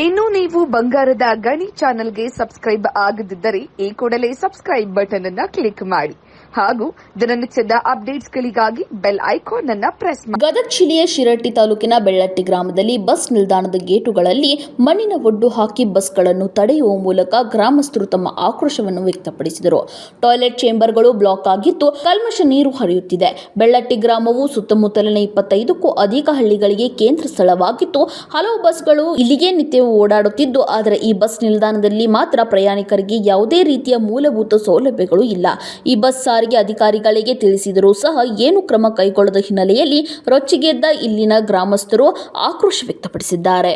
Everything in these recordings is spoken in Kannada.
ಇನ್ನು ನೀವು ಬಂಗಾರದ ಗಣಿ ಚಾನೆಲ್ಗೆ ಸಬ್ಸ್ಕ್ರೈಬ್ ಆಗದಿದ್ದರೆ ಈ ಕೂಡಲೇ ಸಬ್ಸ್ಕ್ರೈಬ್ ಬಟನ್ ಅನ್ನು ಕ್ಲಿಕ್ ಮಾಡಿ ಹಾಗೂ ದಿನನಿತ್ಯದ ಅಪ್ಡೇಟ್ಸ್ಗಳಿಗಾಗಿ ಬೆಲ್ ಐಕಾನ್ ಅನ್ನು ಪ್ರೆಸ್ ಮಾಡಿ. ಗದಗ ಜಿಲ್ಲೆಯ ಶಿರಹಟ್ಟಿ ತಾಲೂಕಿನ ಬೆಳ್ಳಟ್ಟಿ ಗ್ರಾಮದಲ್ಲಿ ಬಸ್ ನಿಲ್ದಾಣದ ಗೇಟುಗಳಲ್ಲಿ ಮಣ್ಣಿನ ಒಡ್ಡು ಹಾಕಿ ಬಸ್ಗಳನ್ನು ತಡೆಯುವ ಮೂಲಕ ಗ್ರಾಮಸ್ಥರು ತಮ್ಮ ಆಕ್ರೋಶವನ್ನು ವ್ಯಕ್ತಪಡಿಸಿದರು. ಟಾಯ್ಲೆಟ್ ಚೇಂಬರ್ಗಳು ಬ್ಲಾಕ್ ಆಗಿದ್ದು ಕಲ್ಮಶ ನೀರು ಹರಿಯುತ್ತಿದೆ. ಬೆಳ್ಳಟ್ಟಿ ಗ್ರಾಮವು ಸುತ್ತಮುತ್ತಲಿನ 25ಕ್ಕೂ ಅಧಿಕ ಹಳ್ಳಿಗಳಿಗೆ ಕೇಂದ್ರ ಸ್ಥಳವಾಗಿದ್ದು ಹಲವು ಬಸ್ಗಳು ಇಲ್ಲಿಗೆ ನಿತ್ಯ ಓಡಾಡುತ್ತಿದ್ದು, ಆದರೆ ಈ ಬಸ್ ನಿಲ್ದಾಣದಲ್ಲಿ ಮಾತ್ರ ಪ್ರಯಾಣಿಕರಿಗೆ ಯಾವುದೇ ರೀತಿಯ ಮೂಲಭೂತ ಸೌಲಭ್ಯಗಳು ಇಲ್ಲ. ಈ ಬಸ್ ಸಾರಿಗೆ ಅಧಿಕಾರಿಗಳಿಗೆ ತಿಳಿಸಿದರೂ ಸಹ ಏನು ಕ್ರಮ ಕೈಗೊಳ್ಳದ ಹಿನ್ನೆಲೆಯಲ್ಲಿ ರೊಚ್ಚಿಗೆದ್ದ ಇಲ್ಲಿನ ಗ್ರಾಮಸ್ಥರು ಆಕ್ರೋಶ ವ್ಯಕ್ತಪಡಿಸಿದ್ದಾರೆ.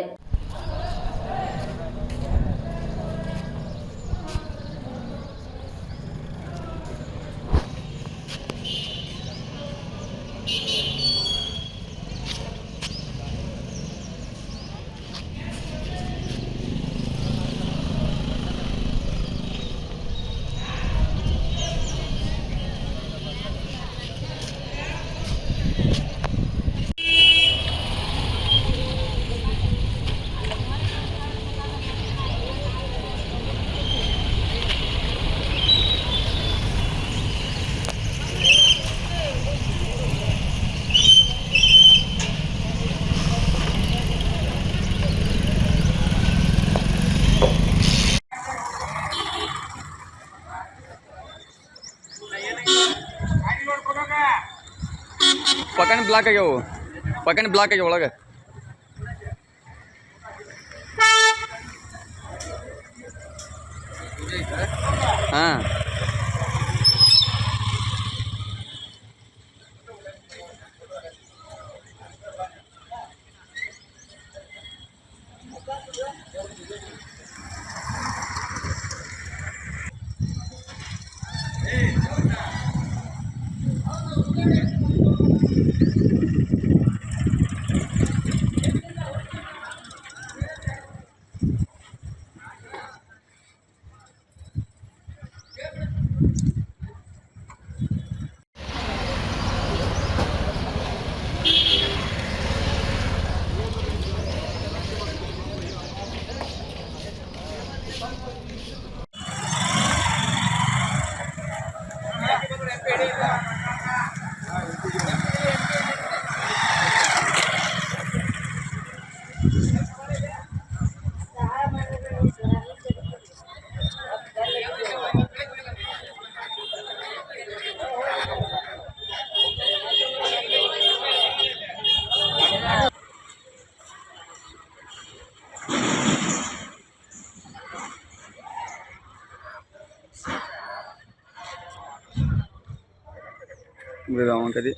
ಪಕ್ಕನ ಬ್ಲಾಕ್ ಆಗ್ಯಾವ ಒಳಗೆ. ಹಾಂ Udah gak mau tadi.